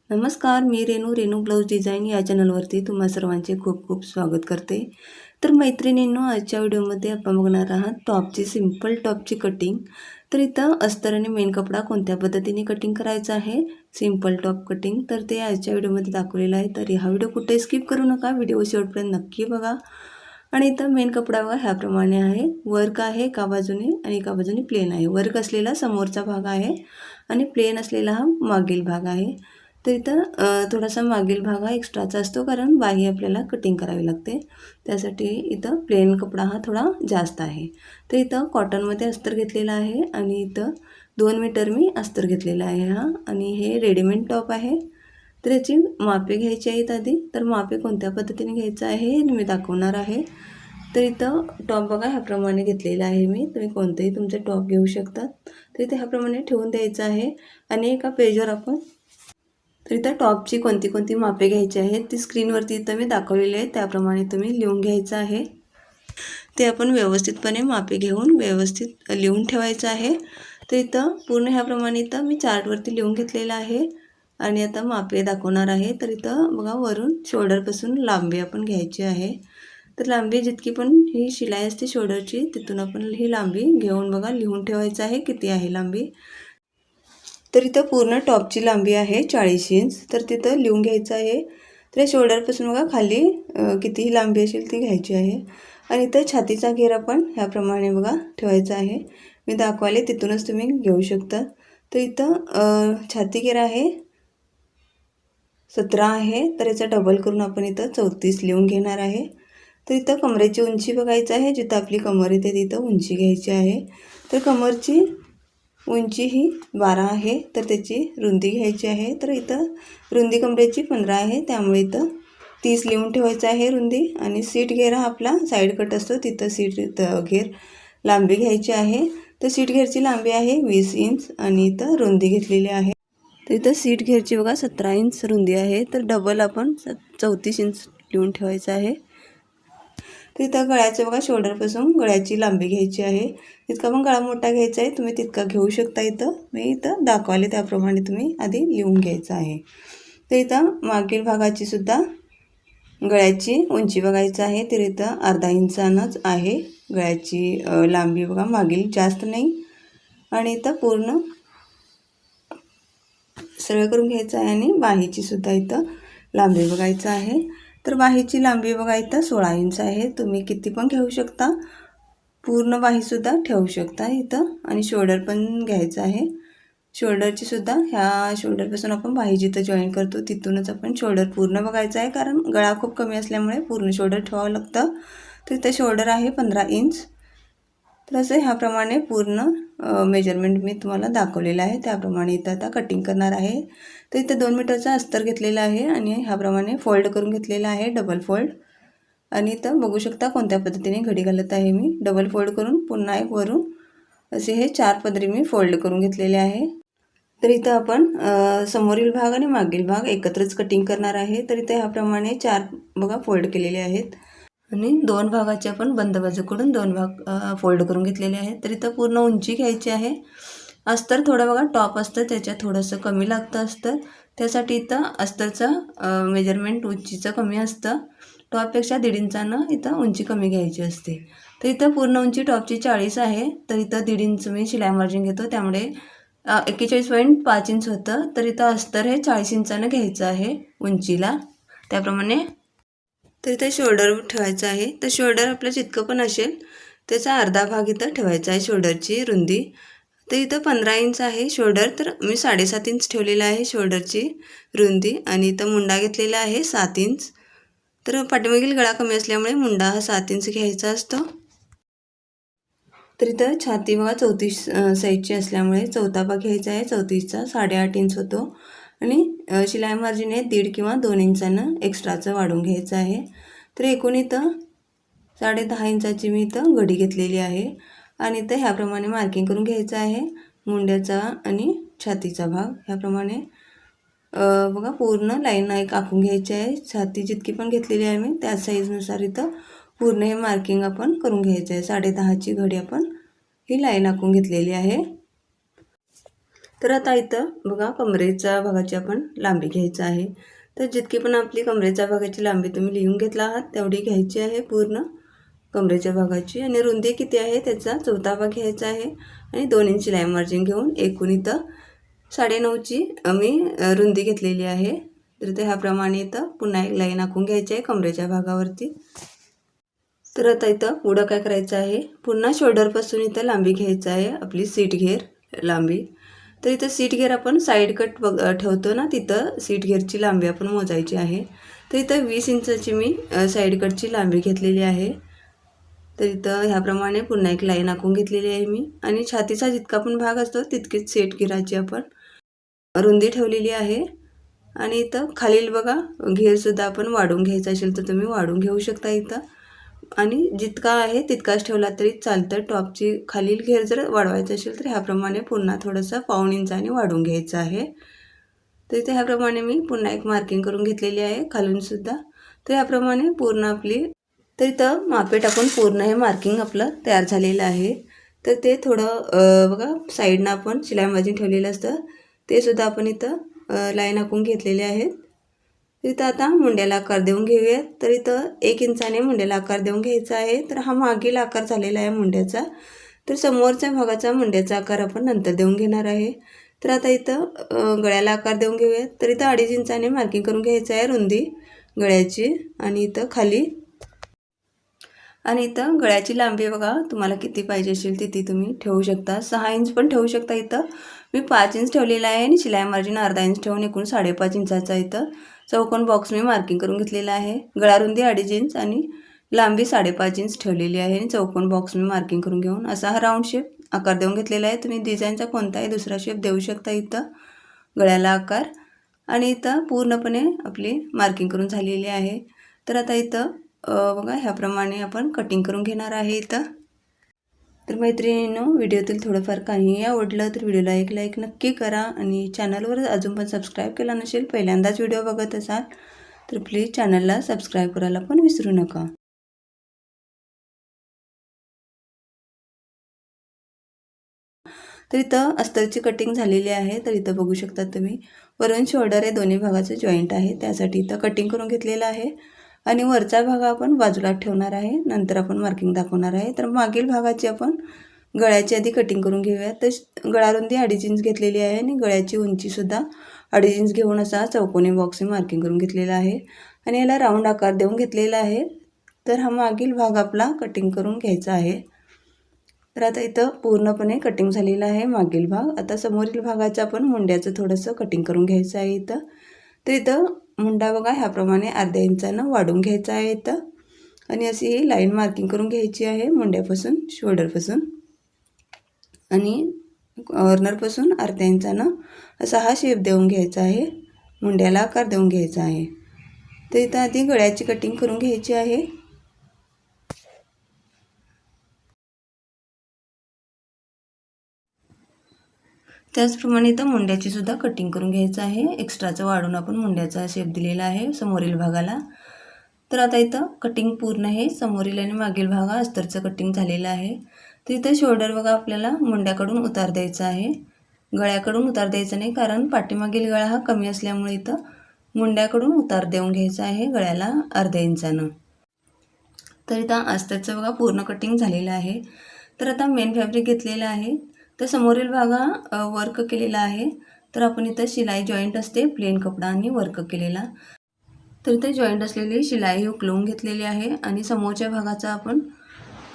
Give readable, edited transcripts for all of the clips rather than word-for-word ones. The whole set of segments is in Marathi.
नमस्कार, मी रेणू ब्लाऊज डिझाईन या चॅनलवरती तुम्हा सर्वांचे खूप खूप स्वागत करते. तर मैत्रिणींनो, आजच्या व्हिडिओमध्ये आपण बघणार आहात टॉपची सिंपल टॉपची कटिंग. तर इथं अस्तर आणि मेन कपडा कोणत्या पद्धतीने कटिंग करायचा आहे, सिंपल टॉप कटिंग, तर ते आजच्या व्हिडिओमध्ये दाखवलेलं आहे. तर हा व्हिडिओ कुठे स्किप करू नका, व्हिडिओ शेवटपर्यंत नक्की बघा. आणि इथं मेन कपडा बघा ह्याप्रमाणे आहे. वर्क आहे एका बाजूने आणि एका बाजूने प्लेन आहे. वर्क असलेला समोरचा भाग आहे आणि प्लेन असलेला हा मागील भाग आहे. तर इथं थोडासा मागील भाग हा एक्स्ट्राचा असतो, कारण बाही आपल्याला कटिंग करावी लागते. त्यासाठी इथं प्लेन कपडा हा थोडा जास्त आहे. तर इथं कॉटनमध्ये अस्तर घेतलेला आहे आणि इथं 2 मीटर मी अस्तर घेतलेला आहे हा. आणि हे रेडीमेड टॉप आहे. तर याची मापे घ्यायची आहेत आधी. तर मापे कोणत्या पद्धतीने घ्यायचं आहे हे मी दाखवणार आहे. तर इथं टॉप बघा ह्याप्रमाणे घेतलेला आहे मी. तुम्ही कोणतेही तुमचे टॉप घेऊ शकतात. तर इथे ह्याप्रमाणे ठेवून द्यायचं आहे आणि एका पेजवर आपण तर इथं टॉपची कोणती कोणती मापे घ्यायची आहेत ती स्क्रीनवरती इथं मी दाखवलेली आहे, त्याप्रमाणे तुम्ही लिहून घ्यायचं आहे. ते आपण व्यवस्थितपणे मापे घेऊन व्यवस्थित लिहून ठेवायचं आहे. तर इथं पूर्ण ह्याप्रमाणे इथं मी चार्टवरती लिहून घेतलेलं आहे आणि आता मापे दाखवणार आहे. तर इथं बघा वरून शोल्डरपासून लांबी आपण घ्यायची आहे. तर लांबी जितकी पण ही शिलाई असते शोल्डरची, तिथून आपण ही लांबी घेऊन बघा लिहून ठेवायचं आहे किती आहे लांबी. तर इथं पूर्ण टॉपची लांबी आहे 40 इंच. तर तिथं लिहून घ्यायचं आहे. तर शोल्डरपासून बघा खाली कितीही लांबी असेल ती घ्यायची आहे. आणि इथं छातीचा घेर आपण ह्याप्रमाणे बघा ठेवायचा आहे. मी दाखवाले तिथूनच तुम्ही घेऊ शकता. तर इथं छाती घेर आहे 17 आहे. तर याचा डबल करून आपण इथं 34 लिहून घेणार आहे. तर इथं कमरेची उंची बघायची आहे. जिथं आपली कमर येते तिथं उंची घ्यायची आहे. तर कमरची उंची ही 12 आहे. तर त्याची रुंदी घ्यायची आहे. तर इथं रुंदी कमरेची 15 आहे, त्यामुळे इथं 30 लिहून ठेवायचं आहे रुंदी. आणि सीट घेर हा आपला साईड कट असतो, तिथं सीट घेर लांबी घ्यायची आहे. तर सीट घेरची लांबी आहे 20 इंच आणि इथं रुंदी घेतलेली आहे. तर इथं सीट घेरची बघा 17 इंच रुंदी आहे. तर डबल आपण 34 इंच लिहून ठेवायचं आहे. तर इथं गळ्याचं बघा शोल्डरपासून गळ्याची लांबी घ्यायची आहे. जितका पण गळा मोठा घ्यायचा आहे तुम्ही तितका घेऊ शकता. इथं मी इथं दाखवले त्याप्रमाणे तुम्ही आधी लिहून घ्यायचं आहे. तर इथं मागील भागाची सुद्धा गळ्याची उंची बघायचं आहे. तर इथं अर्धा इंचानंच आहे गळ्याची लांबी बघा, मागील जास्त नाही. आणि इथं पूर्ण सरळ करून घ्यायचं आहे. आणि बाहीची सुद्धा इथं लांबी बघायचं आहे. तर बाहीची लांबी बघा इथं 16 इंच आहे. तुम्ही किती पण घेऊ शकता, पूर्ण बाहीसुद्धा ठेवू शकता इथं. आणि शोल्डर पण घ्यायचं आहे. शोल्डरची सुद्धा ह्या शोल्डरपासून आपण बाही जिथं जॉईन करतो तिथूनच आपण शोल्डर पूर्ण बघायचं आहे, कारण गळा खूप कमी असल्यामुळे पूर्ण शोल्डर ठेवावं लागतं. तर इथं शोल्डर आहे 15 इंच. तर असं ह्याप्रमाणे पूर्ण मेजरमेंट मी तुम्हाला दाखवलेलं आहे, त्याप्रमाणे इथं आता कटिंग करणार आहे. तर इथं 2 मीटरचा अस्तर घेतलेला आहे आणि ह्याप्रमाणे फोल्ड करून घेतलेला आहे, डबल फोल्ड. आणि इथं बघू शकता कोणत्या पद्धतीने घडी घालत आहे मी. डबल फोल्ड करून पुन्हा एक वरून असे हे 4 पदरी मी फोल्ड करून घेतलेले आहे. तर इथं आपण समोरील भाग आणि मागील भाग एकत्रच कटिंग करणार आहे. तर इथे ह्याप्रमाणे 4 बघा फोल्ड केलेले आहेत आणि 2 भागाचे आपण बंद बाजूकडून 2 भाग फोल्ड करून घेतलेले आहेत. तर इथं पूर्ण उंची घ्यायची आहे. अस्तर थोडं बघा टॉप असतं त्याच्यात थोडंसं कमी लागतं अस्तर, त्यासाठी इथं अस्तरचं मेजरमेंट उंचीचं कमी असतं. टॉपपेक्षा 1.5 इंचानं इथं उंची कमी घ्यायची असते. तर इथं पूर्ण उंची टॉपची 40 आहे. तर इथं 1.5 इंच मी शिलाई मार्जिन घेतो, त्यामुळे 41.5 इंच होतं. तर इथं अस्तर हे 40 इंचानं घ्यायचं आहे उंचीला, त्याप्रमाणे. तर इथे शोल्डर ठेवायचं आहे. तर शोल्डर आपलं जितकं पण असेल त्याचा अर्धा भाग इथं ठेवायचा आहे शोल्डरची रुंदी. तर इथं 15 इंच आहे शोल्डर, तर मी 7.5 इंच ठेवलेला आहे शोल्डरची रुंदी. आणि इथं मुंडा घेतलेला आहे 7 इंच. तर पाठीमागील गळा कमी असल्यामुळे मुंडा हा 7 इंच घ्यायचा असतो. तर इथं छाती बघा 34 साईजची असल्यामुळे चौथा भाग घ्यायचा आहे 34चा, 8.5 इंच होतो. आणि शिलाई मार्जिन आहे 1.5 किंवा 2 इंचानं एक्स्ट्राचं वाढून घ्यायचं आहे. तर एकूण इथं 10.5 इंचाची मी इथं घडी घेतलेली आहे. आणि इथं ह्याप्रमाणे मार्किंग करून घ्यायचं आहे मुंड्याचा आणि छातीचा भाग. ह्याप्रमाणे बघा पूर्ण लाईन एक आखून घ्यायची आहे. छाती जितकी पण घेतलेली आहे मी त्या साईजनुसार इथं पूर्ण हे मार्किंग आपण करून घ्यायचं आहे. 10.5ची घडी आपण ही लाईन आखून घेतलेली आहे. तर आता इथं बघा कमरेच्या भागाची आपण लांबी घ्यायची आहे. तर जितकी पण आपली कमरेच्या भागाची लांबी तुम्ही लिहून घेतला आहात तेवढी घ्यायची आहे पूर्ण कमरेच्या भागाची. आणि रुंदी किती आहे त्याचा चौथा भाग घ्यायचा आहे आणि 2 इंच शिलाई मार्जिन घेऊन एकूण इथं 9.5ची मी रुंदी घेतलेली आहे. तर ते ह्याप्रमाणे इथं पुन्हा एक लाईन आखून घ्यायची आहे कमरेच्या भागावरती. तर आता इथं पुढं काय करायचं आहे, पुन्हा शोल्डरपासून इथं लांबी घ्यायचं आहे आपली सीट घेर लांबी. तर इथं सीट घेर आपण साईड कट ठेवतो ना, तिथं सीट घेरची लांबी आपण मोजायची आहे. तर इथं 20 इंचाची मी साईड कटची लांबी घेतलेली आहे. तर इथं ह्याप्रमाणे पुन्हा एक लाईन आखून घेतलेली आहे मी. आणि छातीचा जितका पण भाग असतो तितकीच सीट घेराची आपण रुंदी ठेवलेली आहे. आणि इथं खालील बघा घेरसुद्धा आपण वाढवून घ्यायचा असेल तर तुम्ही वाढवून घेऊ शकता इथं. आणि जितका आहे तितकाच ठेवला तरी चालतं. टॉपची खालील घेर जर वाढवायचं असेल तर ह्याप्रमाणे पुन्हा थोडंसं 1.5 इंचाने वाढवून घ्यायचं आहे. तर इथे ह्याप्रमाणे मी पुन्हा एक मार्किंग करून घेतलेली आहे खालूनसुद्धा. तर ह्याप्रमाणे पूर्ण आपली तर इथं मापे टाकून पूर्ण हे मार्किंग आपलं तयार झालेलं आहे. तर ते थोडं बघा साईडनं आपण शिलाई मार्जिन ठेवलेलं असतं ते सुद्धा आपण इथं लाईन आखून घेतलेले आहेत. इथं आता मुंड्याला आकार देऊन घेऊयात. तर इथं 1 इंचाने मुंड्याला आकार देऊन घ्यायचा आहे. तर हा मागील आकार झालेला आहे मुंड्याचा. तर समोरच्या भागाचा मुंड्याचा आकार आपण नंतर देऊन घेणार आहे. तर आता इथं गळ्याला आकार देऊन घेऊयात. तर इथं 2.5 इंचाने मार्किंग करून घ्यायचं आहे रुंदी गळ्याची. आणि इथं खाली आणि इथं गळ्याची लांबी बघा तुम्हाला किती पाहिजे असेल तिथे तुम्ही ठेवू शकता. 6 इंच पण ठेवू शकता. इथं मी 5 इंच ठेवलेला आहे आणि शिलाई मार्जिन अर्धा इंच ठेवून एकूण 5.5 इंचाचा इथं चौकोन बॉक्स मी मार्किंग करून घेतलेला आहे. गळा रुंदी 2.5 इंच आणि लांबी 5.5 इंच ठेवलेली आहे. आणि चौकोन बॉक्स मी मार्किंग करून घेऊन असा हा राऊंड शेप आकार देऊन घेतलेला आहे. तुम्ही डिझाईनचा कोणताही दुसरा शेप देऊ शकता इथं गळ्याला आकार. आणि इथं पूर्णपणे आपली मार्किंग करून झालेली आहे. तर आता इथं बघा ह्याप्रमाणे आपण कटिंग करून घेणार आहे इथं. तर मैत्रिणींनो, व्हिडिओतील थोडंफार काहीही आवडलं तर व्हिडिओला एक लाईक नक्की करा. आणि चॅनलवर अजून पण सबस्क्राईब केला नसेल, पहिल्यांदाच व्हिडिओ बघत असाल तर प्लीज चॅनलला सबस्क्राईब करायला पण विसरू नका. तर इथं अस्तरची कटिंग झालेली आहे. तर इथं बघू शकता तुम्ही वरून शोल्डर हे दोन्ही भागाचं जॉईंट आहे त्यासाठी इथं कटिंग करून घेतलेलं आहे. आणि वरचा भाग आपण बाजूला ठेवणार आहे, नंतर आपण मार्किंग दाखवणार आहे. तर मागील भागाची आपण गळ्याची आधी कटिंग करून घेऊया. तर गळा रुंदी 2.5 इंच घेतलेली आहे आणि गळ्याची उंचीसुद्धा 2.5 इंच घेऊन असा चौकोनी बॉक्स मार्किंग करून घेतलेला आहे. आणि याला राऊंड आकार देऊन घेतलेला आहे. तर हा मागील भाग आपला कटिंग करून घ्यायचा आहे. तर आता इथं पूर्णपणे कटिंग झालेला आहे मागील भाग. आता समोरील भागाचं आपण मुंड्याचं थोडंसं कटिंग करून घ्यायचं आहे इथं. तर इथं मुंडा बघा ह्याप्रमाणे अर्ध्या इंचानं वाढून घ्यायचा आहे इथं. आणि अशी ही लाईन मार्किंग करून घ्यायची आहे मुंड्यापासून शोल्डरपासून. आणि कॉर्नरपासून अर्ध्या इंचानं असा हा शेप देऊन घ्यायचा आहे, मुंड्याला आकार देऊन घ्यायचा आहे. तर इथं आधी गळ्याची कटिंग करून घ्यायची आहे. त्याचप्रमाणे इथं मुंड्याची सुद्धा कटिंग करून घ्यायचं आहे. एक्स्ट्राचं वाढून आपण मुंड्याचा शेप दिलेला आहे समोरील भागाला. तर आता इथं कटिंग पूर्ण आहे, समोरील आणि मागील भाग अस्तरचं कटिंग झालेलं आहे. तर इथं शोल्डर बघा आपल्याला मुंड्याकडून उतार द्यायचा आहे, गळ्याकडून उतार द्यायचा नाही, कारण पाठीमागील गळा हा कमी असल्यामुळे इथं मुंड्याकडून उतार देऊन घ्यायचा आहे गळ्याला अर्ध्या इंचानं. तर इथं अस्तरचं बघा पूर्ण कटिंग झालेलं आहे. तर आता मेन फॅब्रिक घेतलेलं आहे. तर समोरील भागा वर्क केलेला आहे. तर आपण इथं शिलाई जॉईंट असते प्लेन कपडा आणि वर्क केलेला. तर इथे जॉईंट असलेली शिलाई उकलवून घेतलेली आहे. आणि समोरच्या भागाचा आपण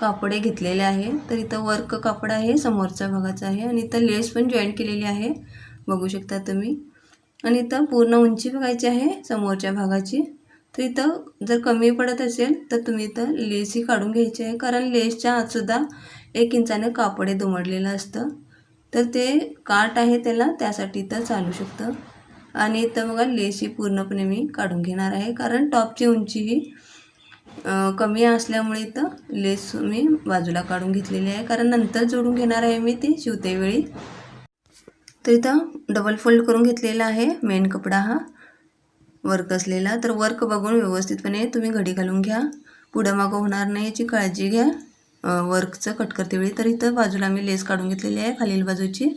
कापडे घेतलेले आहे. तर इथं वर्क कापड आहे समोरच्या भागाचा आहे. आणि इथं लेस पण जॉईंट केलेली आहे, बघू शकता तुम्ही. आणि इथं पूर्ण उंची बघायची आहे समोरच्या भागाची. तर इथं जर कमी पडत असेल तर तुम्ही इथं लेसही काढून घ्यायची आहे, कारण लेसच्या आतसुद्धा 1 इंचाने कापड हे दुमडलेलं असतं. तर ते काट आहे त्याला, त्यासाठी इथं चालू शकतं. आणि इथं बघा लेसही पूर्णपणे मी काढून घेणार आहे, कारण टॉपची उंची ही कमी असल्यामुळे इथं लेस मी बाजूला काढून घेतलेली आहे, कारण नंतर जोडून घेणार आहे मी ती शिवते वेळी. तर इथं डबल फोल्ड करून घेतलेला आहे मेन कपडा हा वर्क असलेला. तर वर्क बघून व्यवस्थितपणे तुम्ही घडी घालून घ्या, पुढं मागं होणार नाही याची काळजी घ्या वर्कचं कट करते वेळी. तर इथं बाजूला मी लेस काढून घेतलेली आहे खालील बाजूची.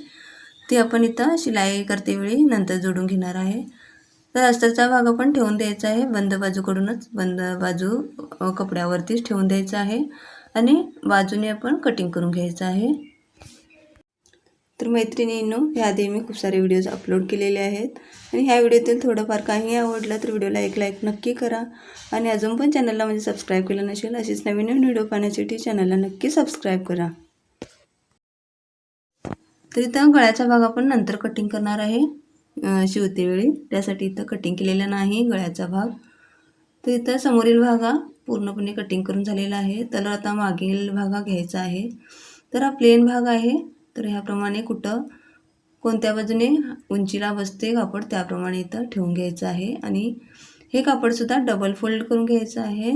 ती आपण इथं शिलाई करते वेळी नंतर जोडून घेणार आहे। तर अस्तरचा भाग आपण ठेवून द्यायचा आहे बंद बाजूकडूनच, बंद बाजू कपड्यावरतीच ठेवून द्यायचा आहे आणि बाजूने आपण कटिंग करून घ्यायचं आहे। तर मैत्रिणींनो, याआधी मी खूप सारे व्हिडिओज अपलोड केलेले आहेत आणि ह्या व्हिडिओतील थोडंफार काही आवडलं तर व्हिडिओला एक लाईक नक्की करा आणि अजून पण चॅनलला म्हणजे सबस्क्राईब केलं नसेल अशीच नवीन नवीन व्हिडिओ पाहण्यासाठी चॅनलला नक्की सबस्क्राईब करा। तर इथं गळ्याचा भाग आपण नंतर कटिंग करणार आहे शिवते वेळी, त्यासाठी इथं कटिंग केलेला नाही गळ्याचा भाग। तर इथं समोरील भाग पूर्णपणे कटिंग करून झालेला आहे। तर आता मागील भाग घ्यायचा आहे। तर हा प्लेन भाग आहे, तर ह्याप्रमाणे कुठं कोणत्या बाजूने उंचीला बसते कापड त्याप्रमाणे इथं ठेवून घ्यायचं आहे आणि हे कापडसुद्धा डबल फोल्ड करून घ्यायचं आहे।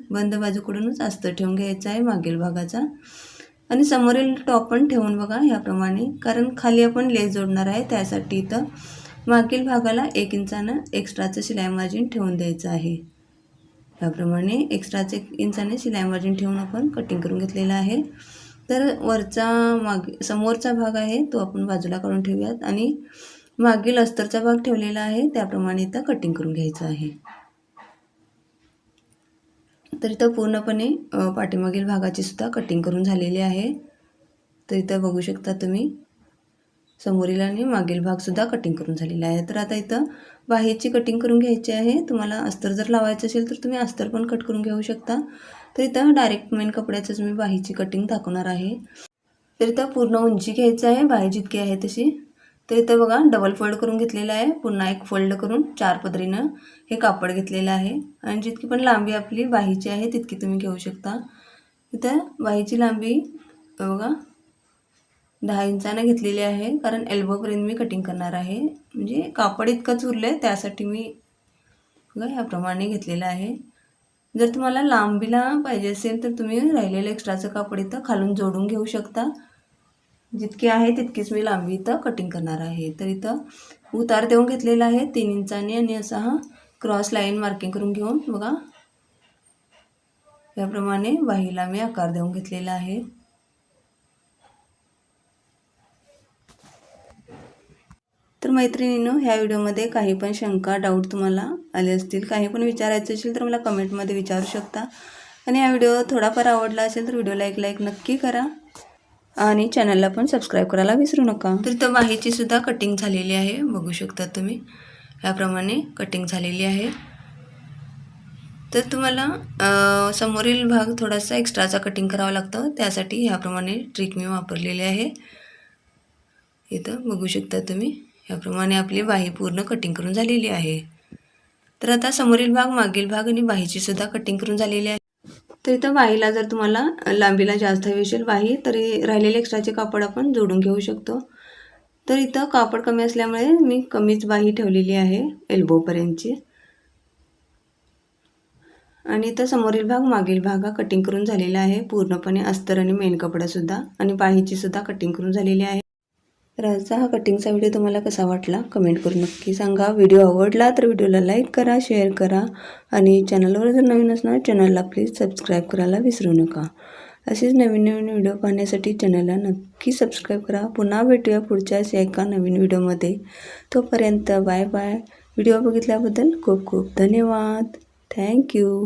बंद बाजूकडूनच अस्तर ठेवून घ्यायचं आहे मागील भागाचा आणि समोरील टॉप पण ठेवून बघा ह्याप्रमाणे, कारण खाली आपण लेस जोडणार आहे त्यासाठी इथं मागील भागाला 1 इंचानं एक्स्ट्राचं शिलाई मार्जिन ठेवून द्यायचं आहे। ह्याप्रमाणे एक्स्ट्राचं 1 इंचाने शिलाई मार्जिन ठेवून आपण कटिंग करून घेतलेलं आहे। तर वरचा समोरचा भाग आहे तो आपण बाजूला काढून ठेवूयात आणि मागील अस्तरचा भाग ठेवलेला आहे त्याप्रमाणे इथं कटिंग करून घ्यायचं आहे। तर इथं पूर्णपणे पाठीमागील भागाची सुद्धा कटिंग करून झालेली आहे। तर इथं बघू शकता तुम्ही समोरील आणि मागील भागसुद्धा कटिंग करून झालेला आहे। तर आता इथं बाहीची कटिंग करून घ्यायची आहे। तुम्हाला अस्तर जर लावायचं असेल तर तुम्ही अस्तर पण कट करून घेऊ शकता। तर इथं डायरेक्ट मेन कपड्याचंच मी बाहीची कटिंग दाखवणार आहे। तर इथं पूर्ण उंची घ्यायचं आहे बाही जितकी आहे तशी। तर इथं बघा डबल फोल्ड करून घेतलेला आहे, पुन्हा एक फोल्ड करून 4 पदरीनं हे कापड घेतलेलं आहे आणि जितकी पण लांबी आपली बाहीची आहे तितकी तुम्ही घेऊ शकता। इथं बाहीची लांबी बघा 10 इंचानं घेतलेली आहे, कारण एल्बोपर्यंत मी कटिंग करणार आहे, म्हणजे कापड इतकंच उरलं आहे त्यासाठी मी बघा ह्याप्रमाणे घेतलेलं आहे। जर तुम्हाला लांबीला पाहिजे असेल तर तुम्ही राहिलेलं एक्स्ट्राचं कापड इथं खालून जोडून घेऊ शकता। जितकी आहे तितकीच मी लांबी इथं कटिंग करणार आहे। तर इथं उतार देऊन घेतलेला आहे 3 इंचाने आणि असा हा क्रॉस लाईन मार्किंग करून घेऊन बघा याप्रमाणे बाहीला मी आकार देऊन घेतलेला आहे। तर मैत्रिणींनो, ह्या व्हिडिओमध्ये काही पण शंका डाऊट तुम्हाला आले असतील, काही पण विचारायचं असेल तर मला कमेंटमध्ये विचारू शकता आणि हा व्हिडिओ थोडाफार आवडला असेल तर व्हिडिओला एक लाईक नक्की करा आणि चॅनलला पण सबस्क्राईब करायला विसरू नका। तर इथं बाहीची सुद्धा कटिंग झालेली आहे, बघू शकता तुम्ही याप्रमाणे कटिंग झालेली आहे। तर तुम्हाला समोरील भाग थोडासा एक्स्ट्राचा कटिंग करावा लागतं, त्यासाठी ह्याप्रमाणे ट्रिक मी वापरलेली आहे। इथं बघू शकता तुम्ही याप्रमाणे आपली बाही पूर्ण कटिंग करून झालेली आहे। तर आता समोरील भाग मागील भाग आणि बाहीची सुद्धा कटिंग करून झालेली आहे। तर इथं बाहीला जर तुम्हाला लांबीला जास्त हवी असेल बाही तरी राहिलेले एक्स्ट्राचे कापड आपण जोडून घेऊ शकतो। तर इथं कापड कमी असल्यामुळे मी कमीच बाही ठेवलेली आहे एल्बोपर्यंतची आणि इथं समोरील भाग मागील भाग कटिंग करून झालेला आहे पूर्णपणे अस्तर आणि मेन कपडासुद्धा आणि बाहीची सुद्धा कटिंग करून झालेली आहे। तर आजचा हा कटिंगचा व्हिडिओ तुम्हाला कसा वाटला कमेंट करून नक्की सांगा। व्हिडिओ आवडला तर व्हिडिओला लाईक करा, शेअर करा आणि चॅनलवर जर नवीन असणार चॅनलला प्लीज सबस्क्राईब करायला विसरू नका। असेच नवीन नवीन व्हिडिओ पाहण्यासाठी चॅनलला नक्की सबस्क्राईब करा। पुन्हा भेटूया पुढच्याच एका नवीन व्हिडिओमध्ये। तोपर्यंत बाय बाय। व्हिडिओ बघितल्याबद्दल खूप खूप धन्यवाद। थँक्यू।